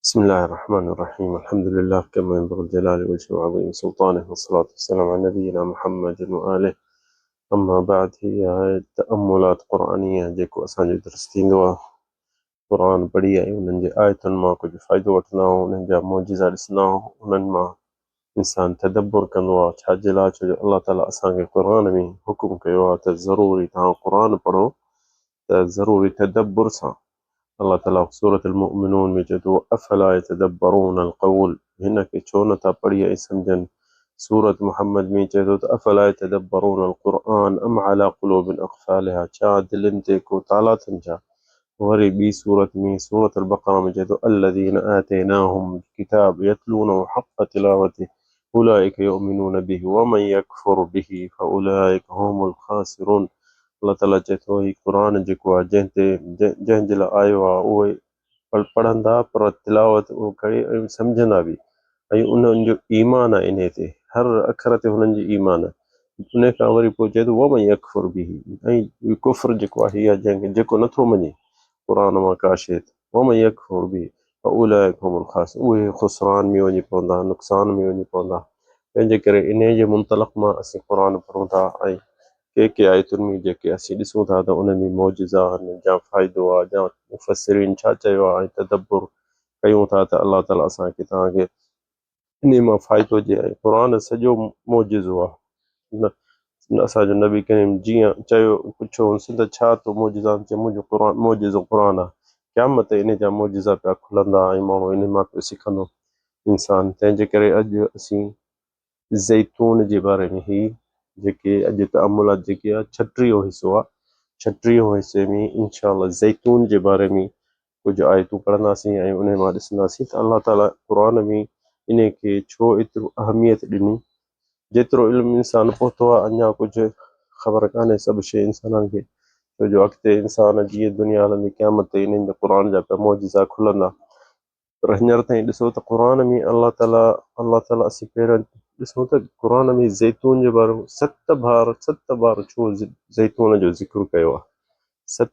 بسم الله الرحمن الرحيم. الحمد لله كما ينبغي الجلال وجهه وعظيم سلطانه، والصلاة والسلام على نبينا محمد وآله. أما بعد، هي تأملات قرآنية जेको असांजो दर्स थींदो आहे क़ुर पढ़ी ऐं उन्हनि जे आयतुनि मां कुझु फ़ाइदो वठंदा आहियूं, उन्हनि जा मौजिज़ा ॾिसंदा आहियूं, उन्हनि मां इंसान तदब्बुर कंदो आहे। छाजे लाइ? छो जो अलाह ताला असांखे क़ुर में हुकुम कयो आहे त ज़रूरी तव्हां क़ुर पढ़ो त ज़रूरी तदब्बुर सां। अल्लाह ताला सूरत अल-मुमिनून में चए थो अफ़ला यतदब्बरून अल-क़ौल, हिन खे छो नथा पढ़ी ऐं सम्झनि। सूरत मुहम्मद में चए थो त अफ़ला यतदब्बरून अल-क़ुरआन अम अला क़ुलूबिन अक़फ़ालिहा, छा दिलनि ते को ताला अथनि छा। वरी ॿी सूरत में सूरत अल-बक़रा में चए थो अल्लज़ीना आतैनाहुम किताब यतलूनहु हक़्क़ तिलावतिही उलाइका युमिनून बिही वमन यकफ़ुर बिही फ़उलाइका हुमुल ख़ासिरून। अल्लाह ताला चए थो ही क़ुर जेको आहे जंहिंजे लाइ आयो आहे उहे पढ़ंदा पर तिलावत उहो करे ऐं सम्झंदा बि, ऐं उन्हनि जो ईमान आहे इन ते, हर अखर ते हुननि जो ईमान आहे। उन खां वरी पोइ चए थो वमन यकफ़ुर बिही, ऐं कुफ़्र जेको आहे इहा जंहिंखे जेको नथो मञे क़ुर मां का शइ, वमन यकफ़ुर बिही फ़उलाइका हुमुल ख़ासिरून, उहे ख़ुसरान में वञी पवंदा, नुक़सान में वञी पवंदा। तंहिंजे करे इन जे मुंतलक़ मां असीं क़ुर पढ़ूं था, ऐं के आयतुनि में जेके असीं ॾिसूं था त उन में मौजिज़ा आहिनि, जा फ़ाइदो आहे, जा मुफ़स्सिरीन छा चयो आहे, ऐं तदब्बुर कयूं था त अलाह ताला असांखे तव्हांखे इन मां फ़ाइदो ॾिए। ऐं क़ुर सॼो मौजिज़ो आहे। असांजो नबी करीम जीअं चयो, पुछो हुनसि त छा तो मौजिज़ा, चयो मुंहिंजो मौजिज़ो क़ुर आहे। क़यामत इन जा मौजिज़ा पिया खुलंदा ऐं माण्हू इन मां पियो सिखंदो इंसान। तंहिंजे करे अॼु असीं ज़ैतून जे बारे में ही जेके अॼु तअमुलात जेके आहे 36 हिसो आहे, 36 हिसे में इंशाअल्लाह ज़ैतून जे बारे में कुझु आयतूं पढ़ंदासीं ऐं उन मां ॾिसंदासीं त अलाह ताला क़ुर में इन खे छो एतिरो अहमियत ॾिनी। जेतिरो इल्मु इंसान पहुतो आहे अञा कुझु ख़बर कान्हे सभु शइ इंसाननि खे, छो जो अॻिते इंसान जीअं दुनिया हलंदी क़यामत ते इन्हनि जा क़ुर जा पिया मौजिज़ा खुलंदा। पर हींअर ताईं ॾिसो त क़ुर में अलाह ताला असीं पहिरियों ॾिसूं त क़ुर में ज़ैतून जे बारे में 7 बार छो ज़ैतून जो ज़िक्र कयो आहे। 7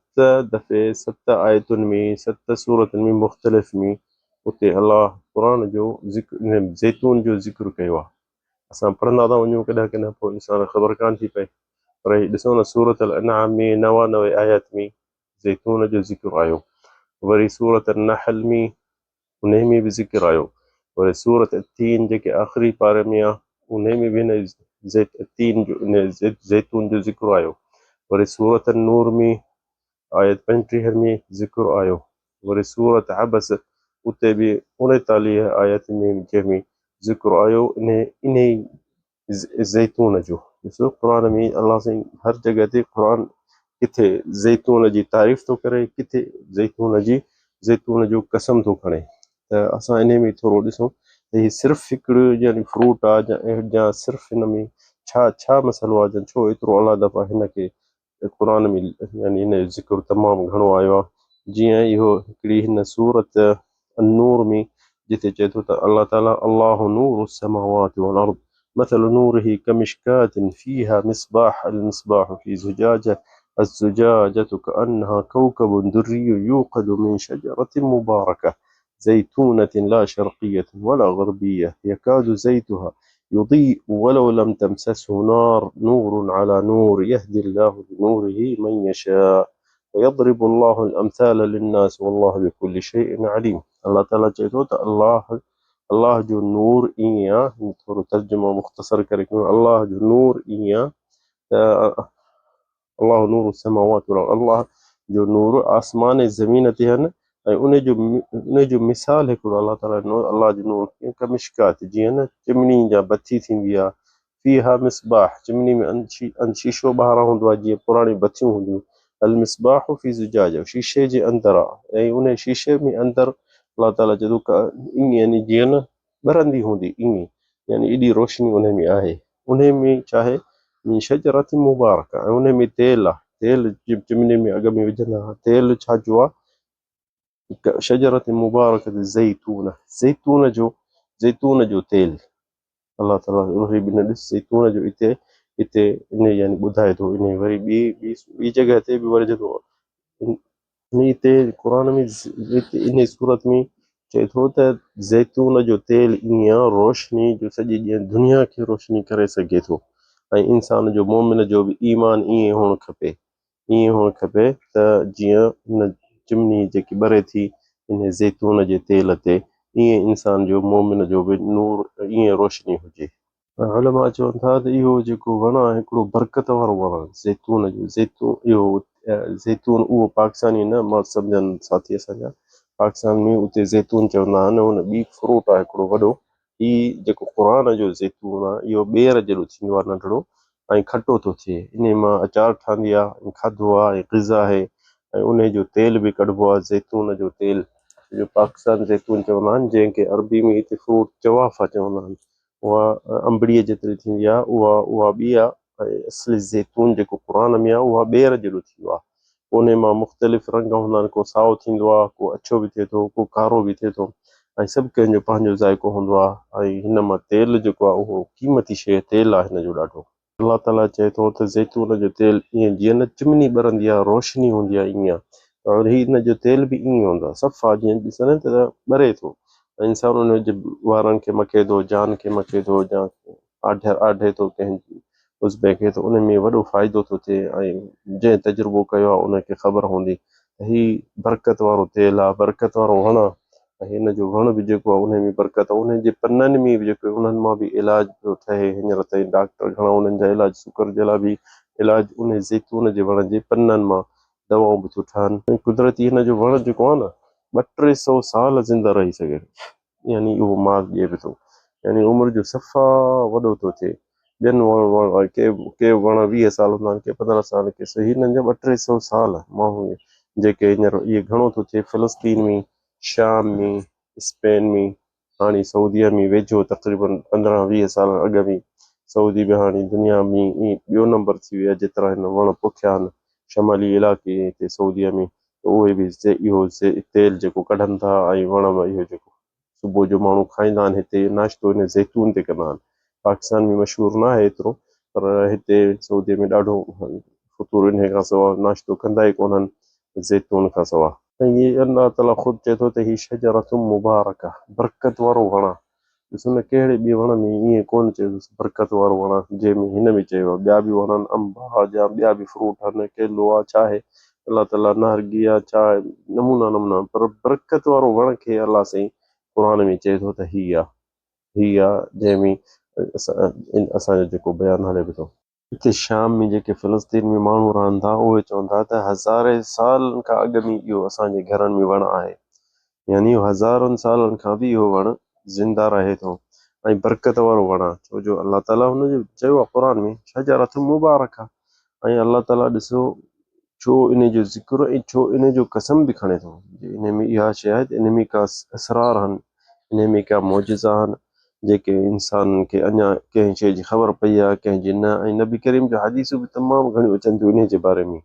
दफ़े 7 आयतुनि में 7 सूरतुनि में मुख़्तलिफ़ में उते अलाह क़ुर जो ज़िक्र ज़ैतून जो ज़िक्र कयो आहे। असां पढ़ंदा था वञूं कॾहिं कॾहिं पोइ इंसान ख़बर कान थी पए, पर ही ॾिसो न सूरत अल-अनआम में 99 आयत में ज़ैतून जो ज़िक्र आयो। वरी सूरत अन-नहल में उन में बि ज़िक्र आयो। वरी सूरत तीन जेके आख़िरी पारे में आहे उन में बि हिन ज़ैतून जो ज़िक्र आयो। वरी सूरत नूर में आयत 35 में ज़िक्र आयो। वरी सूरत अबस उते बि 39 आयत में जंहिंमें ज़िक्र आयो इन ज़ैतून जो। ॾिसो क़ुर में अलाह साईं हर जॻह ते क़ुर किथे ज़ैतून जी तारीफ़ थो करे, किथे ज़ैतून जो कसम थो खणे। त असां इन में थोरो ॾिसूं त हीउ सिर्फ़ु हिकिड़ो यानी फ्रूट आहे या सिर्फ़ु हिन में छा मसइलो आहे, छो एतिरो अलाह दफ़ा हिन खे क़ुर में यानी हिन जो ज़िक्र तमामु घणो आयो आहे। जीअं इहो हिकिड़ी हिन सूरत नूर में जिते चए थो त अलाह ताला अल्लाहु नूरु समावाति वल अर्द मसलु नूरिही कमिश्कातिन फ़ीहा मिस्बाह अल-मिस्बाहु फ़ी ज़ुजाजह الزجاجة كأنها كوكب دري يوقد من شجرة مباركة زيتونة لا شرقية ولا غربية يكاد زيتها يضيء ولو لم تمسسه نار نور على نور يهدي الله بنوره من يشاء ويضرب الله الأمثال للناس والله بكل شيء عليم। अल्लाह ताला चए थो त अल्लाह जो नूर ईअं आहे, थोरो तर्जुमो मुख़्तसर करे कयूं, अल्लाह जो नूर ईअं आहे त अल्लाह नूर समावात वल अर्द, अल्लाह जो नूर आसमान ऐं ज़मीन ते आहिनि, ऐं उन जो मिसाल हिकिड़ो अल्लाह ताला ॾिनो। अल्लाह जो नूर कमिश्कात, जीअं न चिमनी जा बत्ती थींदी आहे, फ़ीहा मिस्बाह, चिमनी में शीशो ॿाहिरां हूंदो आहे जीअं पुराणी बत्तियूं हूंदियूं, अल मिस्बाह फ़ी ज़ुजाज, शीशे जे अंदरि आहे, ऐं उन शीशे में अंदरि अल्लाह ताला चए थो ईअं यानी जीअं न ॿरंदी हूंदी ईअं, यानी एॾी रोशनी उन में आहे। उन में चाहे शजरत मुबारक, ऐं उन में तेल आहे, तेल चिमनी में अॻ में विझंदा हुआ, तेल छा जो आहे शजरत मुबारक ज़ैतून जो तेल। अल्लाह ताला उहे बि न ॾिस ज़ैतून जो हिते इन यानी ॿुधाए थो। इन वरी ॿी जॻह ते बि वरी जेको इन ते क़ुर में इन सूरत में चए थो त ज़ैतून जो तेल ईअं रोशनी जो सॼी ॼण दुनिया खे रोशनी करे सघे थो ऐं इंसान जो मोमिन जो बि ईमान ईअं हुअणु खपे त जीअं हिन चिमनी जेकी ॿरे थी इन ज़ैतून जे तेल ते ईअं इंसान जो मोमिन जो बि नूर ईअं रोशनी हुजे। उलमा चवनि था त इहो जेको वणु आहे हिकिड़ो बरकत वारो वणु आहे ज़ैतून जो ज़ैतून उहो पाकिस्तानी न मां सम्झनि साथी असांजा पाकिस्तान में उते ज़ैतून चवंदा आहिनि हुन ॿी फ्रूट आहे हिकिड़ो वॾो ही जेको क़ुरान जो ज़ैतून आहे इहो ॿेर जहिड़ो थींदो आहे नंढड़ो ऐं खटो थो थिए इन मां अचार ठहंदी आहे खाधो आहे ऐं ग़िज़ा आहे ऐं उन जो तेल बि कढिबो आहे ज़ैतून जो तेल जो पाकिस्तान ज़ैतून चवंदा आहिनि जंहिंखे अरबी में हिते फ्रूट चवाफा चवंदा आहिनि उहा अंबड़ीअ जेतिरी थींदी आहे उहा ॿी आहे ऐं असली ज़ैतून जेको क़ुरान में आहे उहा ॿेर जहिड़ो थींदो आहे उन मां मुख़्तलिफ़ रंग हूंदा आहिनि को साओ थींदो आहे को अछो बि थिए थो को कारो बि थिए थो ऐं सभु कंहिंजो पंहिंजो ज़ाइक़ो हूंदो आहे ऐं हिन मां तेल जेको आहे उहो क़ीमती शइ तेल आहे हिन जो ॾाढो अलाह ताला चए थो त ज़ैतून जो तेल ईअं जीअं न चिमनी ॿरंदी आहे रोशनी हूंदी आहे ईअं और हिन जो तेल बि ईअं हूंदो आहे सफ़ा जीअं ॾिसण त ॿरे थो इंसान उन जे वारनि खे मखे थो जान खे मखे थो या आढे थो कंहिं उज़बे खे त उन में वॾो फ़ाइदो थो थिए ऐं जंहिं तजुर्बो कयो आहे उनखे ख़बर हूंदी त ही बरकत वारो तेल आहे बरकत वारो वणु आहे ऐं हिन जो वण बि जेको आहे उन में बरकत आहे उन जे पननि में बि जेको उन्हनि मां बि इलाज थो ठहे हींअर ताईं डॉक्टर घणा उन्हनि जा इलाज शुगर जे लाइ बि इलाज उन ज़ैतून जे वण जे पननि मां दवाऊं बि थियूं ठहनि ऐं कुदरती हिन जो वण जेको आहे न 200-300 साल ज़िंदा रही सघे यानी उहो मार्क ॾिए बि थो यानी उमिरि जो सफ़ा वॾो थो थिए ॿियनि वण के वण 20 साल हूंदा आहिनि के 15 साल के सही हिननि जा 200-300 साल माण्हू जेके हींअर इहे घणो थो थिए फ़लस्तीन में शाम में स्पेन में हाणे सऊदीअ में वेझो तक़रीबन 15-20 साल अॻु में सऊदी में हाणे दुनिया में ईअं ॿियो नंबर थी वियो आहे जेतिरा हिन वण पोखिया आहिनि शमाली इलाइक़े हिते सऊदीअ में त उहे बि इहो तेल जेको कढनि था ऐं वण में इहो जेको सुबुह जो माण्हू खाईंदा आहिनि हिते नाश्तो हिन ज़ैतून ते कंदा आहिनि पाकिस्तान में मशहूरु न आहे एतिरो पर हिते सऊदीअ में ॾाढो फतूर इन खां सवाइ नाश्तो कंदा ई कोन्हनि ज़ैतून खां सवाइ ऐं इहे अलाह ताला ख़ुदि चए थो त हीअ शजरतुम मुबारक आहे बरकत वारो वणु आहे ॾिसो न कहिड़े ॿिए वण में ईअं कोन चयोसि बरकत वारो वणु आहे जंहिंमें हिन में चयो आहे ॿिया बि वण आहिनि अंब आहे या ॿिया बि फ्रूट आहिनि केलो आहे छा आहे अलाह ताला नारगी आहे छा आहे नमूना पर बरकत वारो वण खे अलाह साईं क़ुर में चए थो त हीअ आहे जंहिंमें असांजो जेको बयानु हले पियो थो हिते शाम में जेके फ़लस्तीन में माण्हू रहनि था उहे चवनि था त हज़ारे सालनि खां अॻु में इहो असांजे घरनि में वणु आहे यानी हज़ारनि सालनि खां बि इहो वणु ज़िंदा रहे थो ऐं बरकत वारो वणु आहे छो जो अलाह ताला हुनजो चयो आहे क़ुर में शजरत मुबारक आहे ऐं अलाह ताला ॾिसो छो इन जो ज़िक्र ऐं छो इन जो कसम बि खणे थो इन में इहा शइ आहे त इन में का असरार आहिनि इन में का मौजिज़ा आहिनि जेके इंसान खे अञा कंहिं शइ जी ख़बर पई आहे कंहिंजी न ऐं नबी करीम जो हदीसूं बि तमामु घणियूं अचनि थियूं इन जे बारे में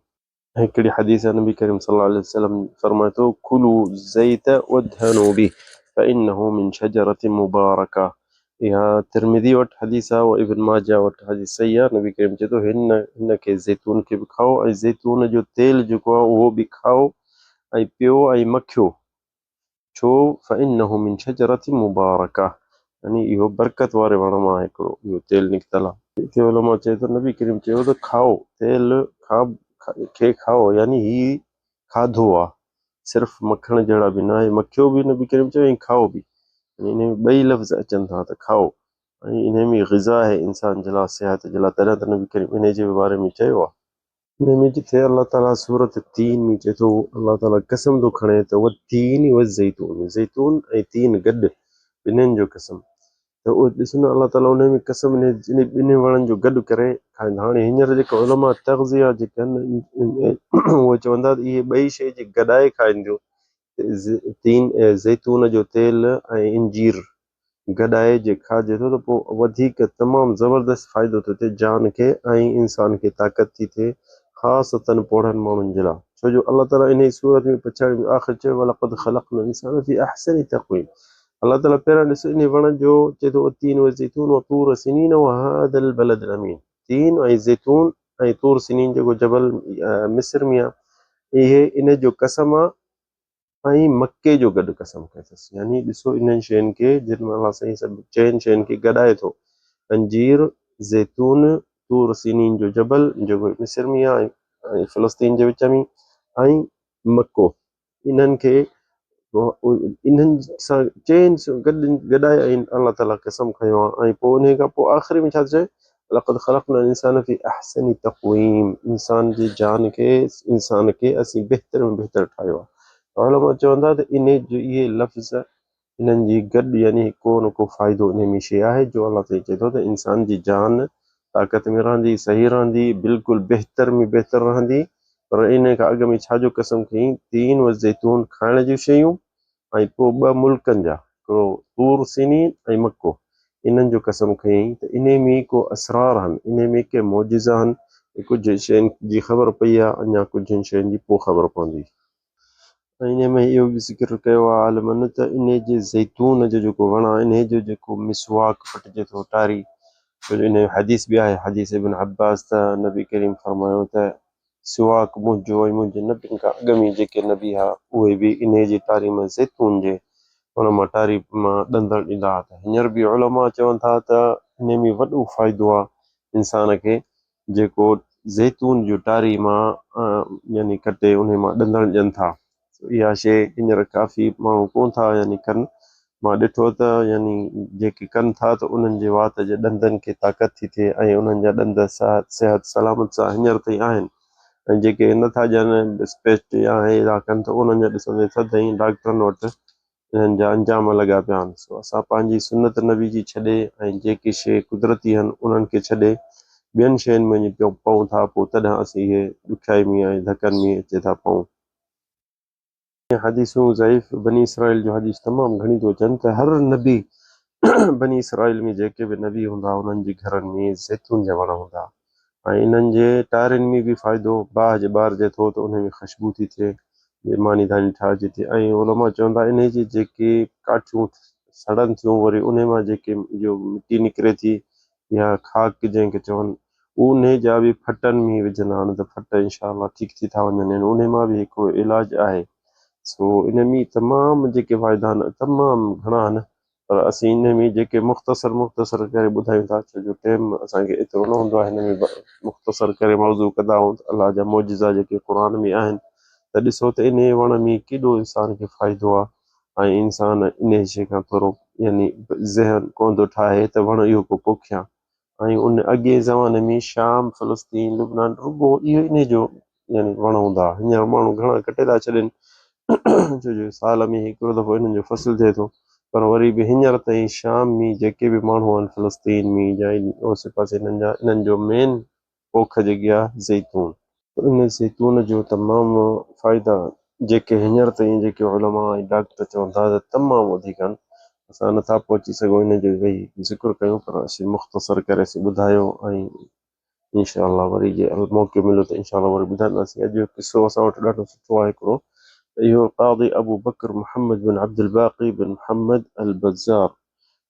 हिकिड़ी हदीस आहे नबी करीम सल्लल्लाहु अलैहि वसल्लम फरमाए थो कुलू ज़ैत वधनू बि फइन्नहु मिन शजरतिन मुबारका इहा तिरमिज़ी वटि हदीस आहे उहा इब्न माजा वटि हदीस सही आहे नबी करीम चए थो हिनखे ज़ैतून खे बि खाओ ऐं ज़ैतून जो तेल जेको आहे उहो बि खाओ ऐं पियो ऐं मखियो छो फइन्नहु मिन शजरतिन मुबारका यानी इहो बरकत वारे वण मां हिकिड़ो इहो तेल निकितल आहे हिते उलमा चए थो नबी करीम चयो त खाओ तेल खे खाओ यानी ही खाधो आहे सिर्फ़ु मखण जहिड़ा बि न आहे मखियो बि नबी करीम चयो ऐं खाओ बि इन में ॿई लफ़्ज़ अचनि था त खाओ ऐं इन में ग़िज़ा आहे इंसान जे लाइ सिहत जे लाइ तॾहिं त नबी करीम इन जे बारे में चयो आहे इन में जिथे अलाह ताला सूरत तीन में चए थो अलाह ताला कसम थो खणे त उहा तीन व ज़ैतून ऐं तीन गॾु ॿिन्हिनि जो कसम त उहो ॾिसो न अलाह ताला उन में कसम इन ॿिन्ही वणनि जो गॾु करे खाईंदा हाणे हींअर जेका उलमा तग़ज़िया जेके आहिनि उहे चवंदा त इहे ॿई शइ जे गॾाए खाइनि थियूं ज़ैतून जो तेल ऐं इंजीर गॾाए जे खाइजे थो त पोइ वधीक तमामु ज़बरदस्त फ़ाइदो थो थिए जान खे ऐं इंसान खे ताक़त थी थिए ख़ासतन पोढ़नि माण्हुनि जे लाइ छो जो अलाह ताला इन जी सूरत में पछाड़ी में आख़िर चयो वलक़द ख़लक़नल इंसान फ़ी अहसनि तक़वीम अलाह ताला पहिरियों ॾिसो इन वण जो चए थो तीन व ज़ैतून व तूर सिनीन व हादल बलदिल अमीन तीन ऐं ज़ैतून ऐं तूर सिनीन जेको जबल मिस्र में आहे इहे इन जो कसम आहे ऐं मके जो गॾु कसम कयसि। यानी ॾिसो इन्हनि शयुनि खे जिन महिल अलाह साईं सभु चइनि शयुनि खे गॾाए थो, अंजीर, ज़ैतून, तूर सीनीन जो जबल जेको मिस्र में आहे ऐं फ़लस्तीन जे विच में, ऐं मको, इन्हनि खे इन्हनि सां चइनि गॾाए ऐं अलाह ताला कसम खयो आहे। ऐं पोइ उन खां पोइ आख़िरी में छा चए, लक़द ख़लक़ना इंसान फी अहसनी तक़वीम, इंसान जी जान खे, इंसान खे असीं बहितर में बहितर ठाहियो आहे। उलमा चवंदा त इन जो इहे लफ़्ज़ इन्हनि जी गॾु यानी को न को फ़ाइदो इन में शइ आहे जो अलाह ताईं चए थो त इंसान जी जान ताक़त में रहंदी, सही रहंदी, बिल्कुलु बहितर में बहितर रहंदी। पर इन खां अॻु में छाजो कसम कयईं, तीन व ज़ैतून खाइण जूं शयूं, ऐं पोइ ॿ मुल्कनि जा, हिकिड़ो तूर सीनीन ऐं मको, इन्हनि जो कसम खयईं त इन में को असरार आहिनि, इन में के मौजिज़ा आहिनि, कुझु शयुनि जी ख़बर पई आहे, अञा कुझु शयुनि जी पोइ ख़बर पवंदी। ऐं इन में इहो बि ज़िक्र कयो आहे आलिमनि त इन जे ज़ैतून जो जेको वणु आहे, इन जो जेको मिसवाक फटिजे थो टारी, छो जो इन जो हदीस बि आहे, हदीस इब्न अब्बास त नबी करीम फरमायो त सिवाक मुंहिंजो ऐं मुंहिंजे नबियुनि खां अॻु में जेके नबी हुआ उहे बि इन जी टारी में ज़ैतून जे उन मां टारी मां ॾंदड़ ॾींदा हुआ। त हींअर बि उलमा चवनि था त इन में वॾो फ़ाइदो आहे इंसान खे जेको ज़ैतून जी टारी मां यानी कटे उन मां ॾंदड़ ॾियनि था। इहा शइ हींअर काफ़ी माण्हू कोन था यानी कनि। मां ॾिठो त यानी जेके कनि था त उन्हनि जे वात जे ॾंदनि खे ताक़त थी थिए ऐं उन्हनि जा ॾंद सिहत सलामत सां हींअर ताईं आहिनि। ऐं जेके नथा ॼणनि स्पेस्ट या हे था कनि त उन्हनि जा ॾिसंदे सदाईं डॉक्टरनि वटि इन्हनि जा अंजाम लॻा पिया आहिनि। सो असां पंहिंजी सुनत नबी जी छॾे ऐं जेके शइ कुदरती आहिनि उन्हनि खे छॾे ॿियनि शयुनि में वञी पऊं था, पोइ तॾहिं असीं इहे ॾुखियाई में ऐं धकनि में अचे था पऊं। हदीसूं ज़ईफ़ बनी इसराइल जो हदीस तमामु घणी थो अचनि त हर नबी बनी इसराइल में जेके बि नबी हूंदा उन्हनि जे घरनि में ज़ैतून जा वण हूंदा ऐं इन्हनि जे टारियुनि में बि फ़ाइदो, बाहि जे ॿारिजे थो त उन में ख़ुशबू थी थिए, मानी धानी ठाहिजे थी। ऐं उलमा चवंदा इन जी जेके काठियूं सड़नि थियूं वरी उन मां जेके जो मिटी निकिरे थी या खाक जंहिंखे चवनि, उन जा बि फटनि में विझंदा आहिनि त फट इनशा ठीकु थी था वञनि। उन मां बि हिकिड़ो इलाजु आहे। सो इन में तमामु जेके फ़ाइदा आहिनि तमामु घणा आहिनि, पर असीं इन में जेके मुख़्तसर करे ॿुधायूं था छो जो टाइम असांखे एतिरो न हूंदो आहे। हिन में मुख़्तसर करे मौज़ू कंदा आहियूं त अलाह जा मौजिज़ा जेके क़ुर में आहिनि त ॾिसो त इन वण में केॾो इंसान खे फ़ाइदो आहे ऐं इंसान इन शइ खां थोरो यानी ज़हन कोन थो ठाहे त वण इहो को पोखियां। ऐं उन अॻे ज़माने में शाम, फ़लस्तीन, लुबनान रुॻो इहो इन जो यानी वण हूंदा। हींअर माण्हू घणा कटे था छॾनि छो जो साल में हिकिड़ो दफ़ो हिननि जो फ़सुलु थिए थो, पर वरी बि हींअर ताईं शाम में जेके बि माण्हू आहिनि फ़लस्तीन में या आसे पासे इन्हनि जो मेन पोख जेकी आहे ज़ैतून। इन ज़ैतून जो तमामु फ़ाइदा जेके हींअर ताईं जेके उलमा ऐं डॉक्टर चवनि था त तमामु वधीक आहिनि। असां नथा पहुची सघूं इन जो भई ज़िक्र कयूं, पर असीं मुख़्तसर करे असीं ॿुधायो ऐं इंशाअल्लाह वरी जे मौक़ो मिलियो त इंशाअल्लाह वरी ॿुधाईंदासीं। अॼु जो किसो असां वटि ॾाढो सुठो आहे हिकिड़ो, इहो क़ाज़ी अबू बकर मोहम्मद बिन अब्दुल बाक़ी बिन मोहम्मद अल बज़ार,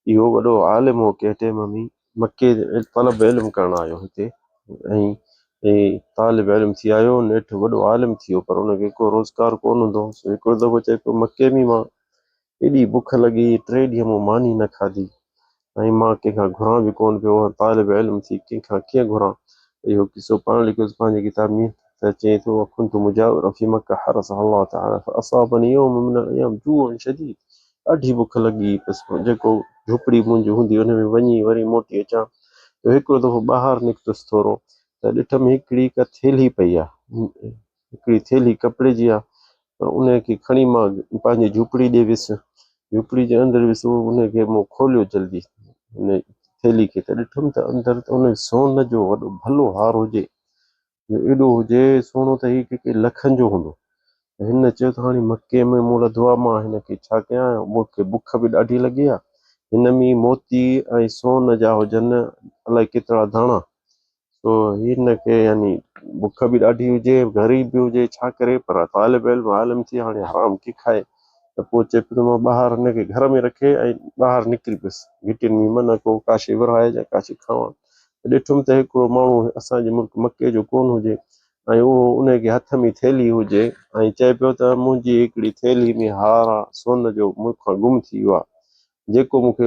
इहो वॾो आलिम हो कंहिं टाइम में, मके तलब इल्म करणु आयो हिते ऐं तालिब इल्म थी आयो, नेठि वॾो आलिम थी वियो, पर हुनखे को रोज़गार कोन हूंदो हो। हिकिड़ो दफ़ो चए पियो मके में मां एॾी बुख लॻी 3 ॾींहं मूं मानी न खाधी ऐं मां कंहिंखां घुरां बि कोन पियो, तालिब इल्म थी कंहिंखां कीअं घुरां। इहो किसो पाण लिखियोसि पंहिंजी किताब में त चए थो कुंतु मुजाविरन फी मक्का हरसह अल्लाह तआला फअसाबनी यौम मिन अल-अय्याम जूअन शदीद, ॾाढी बुख लॻी बसि जेको झोपड़ी मुंहिंजी हूंदी हुन में वञी वरी मोटी अचां। त हिकिड़ो दफ़ो ॿाहिरि निकितुसि थोरो त ॾिठमि हिकिड़ी का थेली पई आहे, हिकिड़ी थेली कपिड़े जी आहे, पर उनखे खणी मां पंहिंजी झोपड़ी ॾे वियुसि, झोपड़ी जे अंदरि वियुसि, उनखे मूं खोलियो जल्दी उन थेली खे त ॾिठमि त अंदरि त उन सोन जो वॾो भलो हार हुजे, एॾो हुजे सोनो त ही के लखनि जो हूंदो। हिन चयो त हाणे मके में मूं लधो आहे, मां हिनखे छा कयां, मूंखे बुख बि ॾाढी लॻी आहे, हिन में मोती ऐं सोन जा हुजनि अलाए केतिरा दाणा, तो हिनखे यानी बुख बि ॾाढी हुजे, ग़रीब बि हुजे, छा करे, पर तालिब इल्म आलिम थी हाणे हराम की खाए। त पोइ चए पियो मां ॿाहिरि हिनखे घर में रखे ऐं ॿाहिरि निकिरी पियुसि घिटियुनि में, मन को काशे विरहाए या काशे खावां। ॾिठुमि त हिकिड़ो माण्हू असांजे मुल्क मके जो कोन हुजे ऐं उहो उनखे हथ में थैली हुजे ऐं चए पियो त मुंहिंजी हिकिड़ी थैली में हार आहे सोन जो मूंखां गुम थी वियो आहे, जेको मूंखे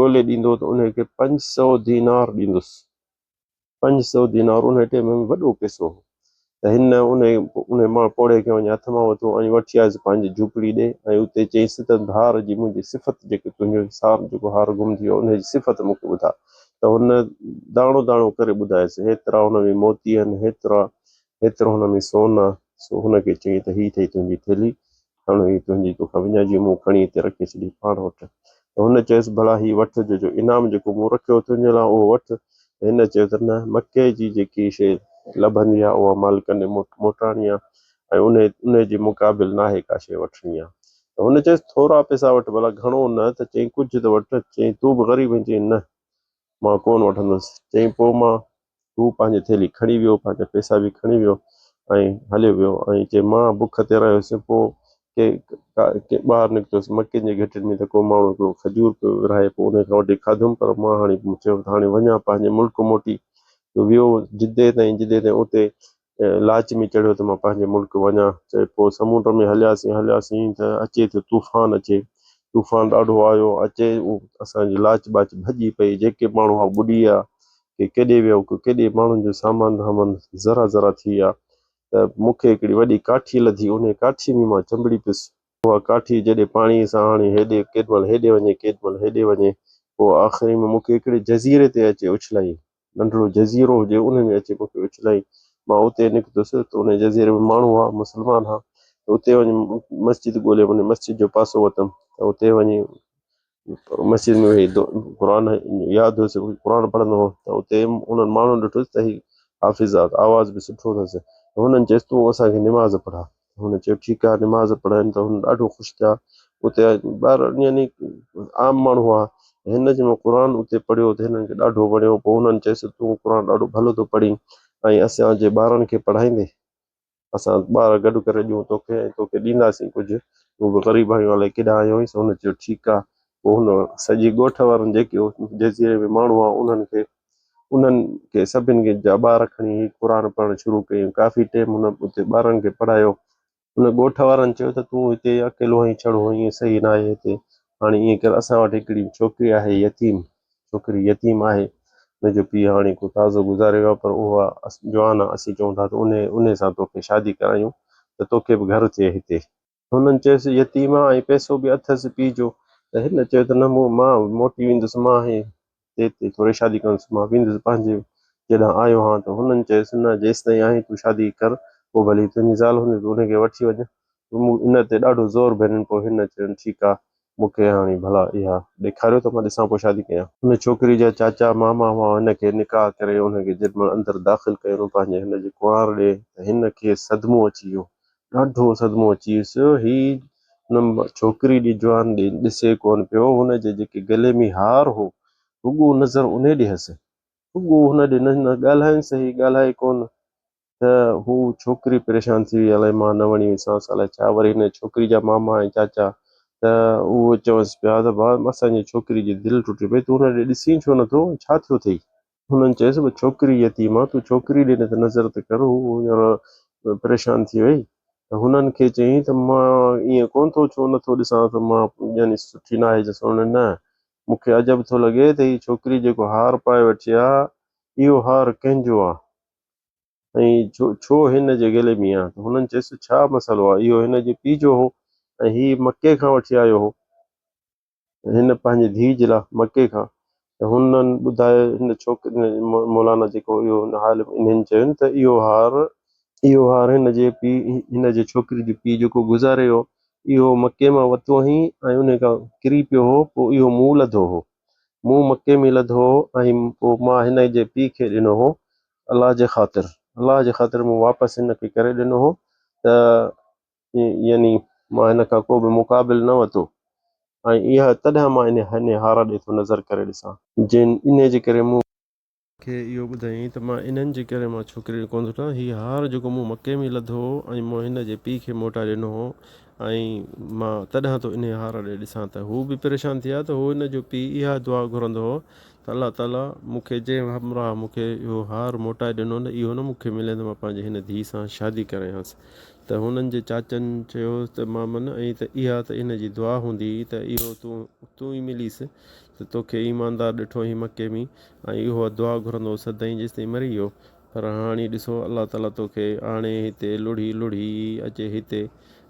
ॻोल्हे ॾींदो त उनखे 500 दीनार ॾींदुसि। 500 दीनार उन टाइम में वॾो पैसो हो। त हिन उन मां पोड़े खे वञी हथ मां वरितो ऐं वठी आयुसि पंहिंजी झूपड़ी ॾे ऐं उते चयईंसि त हार जी मुंहिंजी सिफ़त जेके तुंहिंजो सार जेको हार गुम थी वियो उनजी सिफ़त मूंखे ॿुधा। त हुन दाणो दाणो करे ॿुधायसि, हेतिरा हुन में मोती आहिनि, हेतिरो हुन में सोन आहे। सो हुनखे चई त हीअ अथई तुंहिंजी थैली, खण हीअ तुंहिंजी तोखां विञाइजी, मूं खणी हिते रखी छॾी, पाण वटि। त हुन चयसि भला हीअ वठि, जो इनाम जेको मूं रखियो तुंहिंजे लाइ उहो वठि। हिन चयो त न, मके जी जेकी शइ लभंदी आहे उहा मालिक ने मोटाइणी आहे ऐं उन जे मुक़ाबिल नाहे का शइ वठणी आहे। त हुन चयसि थोरा पैसा वठि, भला घणो न, त चई कुझु त वठि। चई तूं बि ग़रीब आहीं? चई न, मां कोन वठंदुसि। चई पोइ तूं पंहिंजी थैली खणी वियो, पंहिंजा पैसा बि खणी वियो ऐं हलियो वियो। ऐं चई मां बुख ते रहियुसि। पोइ के ॿाहिरि निकितुसि मके जे घिटियुनि में, त को माण्हू हिकिड़ो खजूर पियो विरहाए, पोइ उनखां वठी खाधुमि। पर मां हाणे चयो त हाणे वञा पंहिंजे मुल्क मोटी। वियो जिदे ताईं उते लाच में चढ़ियो त मां पंहिंजे मुल्क वञा। चए पोइ समुंड में हलियासीं त अचे थो तूफ़ान ॾाढो आयो अचे, असांजी लाच बाच भॼी पई। जेके माण्हू ॿुॾी विया, के केॾे वियो, केॾे माण्हुनि जो सामान ज़रा ज़रा थी विया। त मूंखे हिकिड़ी वॾी काठी लधी, उन काठी में मां चंबिड़ी पियुसि। उहा काठी जॾहिं पाणीअ सां हाणे केॾीमहिल हेॾे वञे, केॾीमहिल हेॾे वञे, पोइ आख़िरी में मूंखे हिकिड़े जज़ीरे ते अचे उछलाई। नंढिड़ो जज़ीरो हुजे उन में अचे मूंखे उछलाई। मां उते निकितुसि त उन जज़ीरे में माण्हू हुआ, मुस्लमान हुआ। त उते वञी मस्जिद ॻोल्हे, उन मस्जिद जो पासो वरितमि। त उते वञी मस्जिद में वेही क़ुर यादि हुयुसि, क़ुर पढ़ंदो हो। त उते उन्हनि माण्हुनि ॾिठुसि त ही हाफ़िज़ आहे, आवाज़ बि सुठो अथसि। त हुननि चयसि तूं असांखे निमाज़ पढ़ा। हुन चयो ठीकु आहे, निमाज़ पढ़ाइनि। त हुन ॾाढो ख़ुशि थिया। उते ॿार यानी आम माण्हू हुआ। हिन जे मां क़ुर उते पढ़ियो त हिननि खे ॾाढो वणियो। पोइ हुननि चयसि तूं क़ुर ॾाढो भलो थो पढ़ी ऐं असांजे ॿारनि खे पढ़ाईंदे, असां ॿार गॾु करे ॾियूं तोखे ऐं तोखे ॾींदासीं कुझु, तूं बि ग़रीब आहीं अलाए केॾां आयो आहीं। हुन चयो ठीकु आहे। पोइ हुन सॼी ॻोठ वारनि जेके जज़ीरे में माण्हू हुआ उन्हनि खे सभिनि खे जा ॿार खणी क़ुर पढ़णु शुरू कयूं। काफ़ी टाइम हुन उते ॿारनि खे पढ़ायो। हुन ॻोठ वारनि चयो त तूं हिते अकेलो आहीं, छड़ो ईअं सही न आहे हिते। हाणे ईअं कर, असां वटि हिकिड़ी छोकिरी आहे छोकिरी यतीम आहे। हुनजो पीउ हाणे को ताज़ो गुज़ारे वियो आहे, पर उहा जवान आहे। असीं चऊं था त उन सां तोखे शादी करायूं त तोखे बि घर थिए हिते। हुननि चयोसि यतीम आहे ऐं पैसो बि अथसि पीउ जो। त हिन चयो त न, मां मोटी वेंदुसि, मां हिते थोरी शादी कंदुसि, मां वेंदुसि पंहिंजे जेॾां आयो आहां। त हुननि चयोसि न, जेसि ताईं आहीं तूं शादी कर, पोइ भली तुंहिंजी ज़ाल हूंदी तूं हुनखे वठी वञ। हिन ते ॾाढो ज़ोर भरियनि। पोइ हिन चयो ठीकु आहे, मूंखे हाणे भला इहा ॾेखारियो त मां ॾिसां पोइ शादी कयां। हुन छोकिरी जा चाचा मामा हुआ, हिनखे निकाह करे हुनखे जेॾीमहिल अंदरि दाख़िल कयो पंहिंजे हिनजे कुंवार ॾे, त हिनखे सदमो अची वियो, ॾाढो सदमो अची वियुसि। हुन छोकिरी ॾे जवान ॾे ॾिसे कोन पियो। हुनजे जेके गले में हार हो, रुॻो नज़र उन ॾे हस, रुॻो हुन ॾे न ॻाल्हाइनि सही, ॻाल्हाए कोन। त हू छोकिरी परेशान थी वई, अलाए मां न वणी विसांसि, अलाए छा। वरी हिन छोकिरी जा मामा ऐं चाचा त उहो चवंसि पिया त भाउ असांजी छोकिरी जी दिलि टुटी पई, तूं हुन ॾे ॾिसी छो नथो, छा थियो अथई? हुननि चयसि भई छोकिरी यतीम आहे, तूं छोकिरी ॾे त नज़र त कर। हू हींअर परेशान थी वई। त हुननि खे चयईं त मां ईअं कोन थो, छो नथो ॾिसां त मां यानी सुठी न आहे। चयसि हुन न, मूंखे अजब थो लॻे त हीअ छोकिरी जेको हार पाए वेठी आहे, इहो हार कंहिंजो आहे ऐं छो हिन जे गले में आहे। त हुननि चयसि छा मसइलो आहे? इहो हिन जे पीउ जो हो ऐं हीउ मके खां वठी आयो हो, हिन पंहिंजी धीउ जे लाइ मके खां। त हुननि ॿुधायो, हिन छोकिरी मौलाना जेको इहो हाल इन्हनि चयुनि त इहो हार हिन जे पीउ, हिन जे छोकिरी जो पीउ जेको गुज़ारे वियो, इहो मके मां वरितो हुअईं ऐं उन खां किरी पियो हो। पोइ इहो मुंहुं लधो हो, मुंहुं मके में लधो हो ऐं पोइ मां हिन जे पीउ खे ॾिनो हो अलाह जे ख़ातिर मूं वापसि हिनखे करे ॾिनो हो। त यानी मां हिन खां को बि मुक़ाबिल न वरितो ऐं इहा तॾहिं मां हिन हार ॾे थो नज़र करे ॾिसां। इन जे करे मूंखे इहो ॿुधाईं त मां इन्हनि जे करे मां छोकिरी कोन थो ठाहियां। हीउ हार जेको मूं मके में लधो हो ऐं मूं हिन जे पीउ खे मोटाए ॾिनो हो ऐं मां तॾहिं तो इन हार ॾे ॾिसां त हू बि परेशान थिया त हू हिन जो पीउ इहा दुआ घुरंदो हो त अलाह ताला मूंखे जंहिं हमराह मूंखे इहो हार मोटाए ॾिनो न इहो न मूंखे मिले त मां पंहिंजे हिन धीउ सां शादी करायांसि। त हुननि जे चाचनि चयो त मां मन ऐं त इहा त इन जी दुआ हूंदी त इहो तूं ई मिलीसि त तोखे ईमानदार ॾिठो ई मके में ऐं इहो दुआ घुरंदो सदाईं जेसिताईं मरी वियो। पर हाणे ॾिसो अलाह ताला तोखे हाणे हिते लुड़ी लुड़ी अचे हिते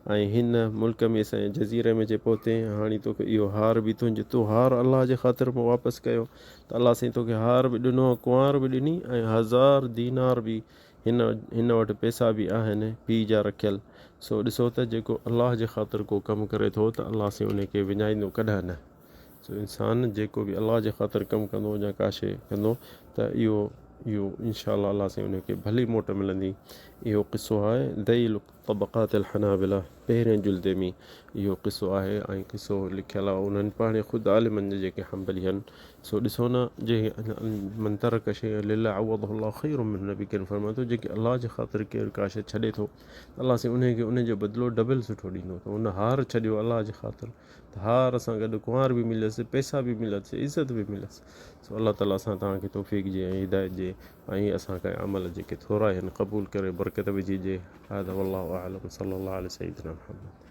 ऐं हिन मुल्क में असांजे जज़ीरे में जे पहुते हाणे तोखे इहो हार बि तुंहिंजो तूं हार अलाह जे ख़ातिर पोइ वापसि कयो त अलाह साईं तोखे हार बि ॾिनो कुंवार बि ॾिनी ऐं 1000 दीनार बि हिन वटि पैसा बि आहिनि पीउ जा रखियल। सो ॾिसो त जेको अलाह जे ख़ातिर को कमु करे थो त अलाह साईं उन खे विञाईंदो कॾहिं न। सो इंसानु जेको बि अलाह जे ख़ातिर कमु कंदो या का शइ कंदो त इहो इंशा अल्लाह अलाह साईं उनखे भली मोट मिलंदी। इहो क़िसो आहे दईल तबक़ात अल हनाबिला पहिरें जुल्दे में इहो क़िसो आहे ऐं क़िसो लिखियलु आहे उन्हनि पाण ख़ुदि आलिमनि जेके हंबली आहिनि। सो ॾिसो न जे मन तरक शइ लिल्लाह अवदहु अल्लाह ख़ैरुम मिन नबी किन फरमाए थो जेके अलाह जे ख़ातिर केरु का शइ छॾे थो अलाह साईं उनखे उनजो बदिलो डबल सुठो ॾींदो। त उन हार छॾियो अलाह जे ख़ातिर त हार सां गॾु कुंवार बि मिलियसि पैसा बि मिलियसि इज़त बि मिलियसि। सो अलाह ताला असां तव्हांखे तौफ़ीक़ ॾिए ऐं हिदायत ॾिए ऐं असांखे अमल जेके थोरा आहिनि क़बूल करे बरकत विझी ॾिए। हादा वल्लाहु अअलम सल्लल्लाहु अला सय्यिदिना मुहम्मद।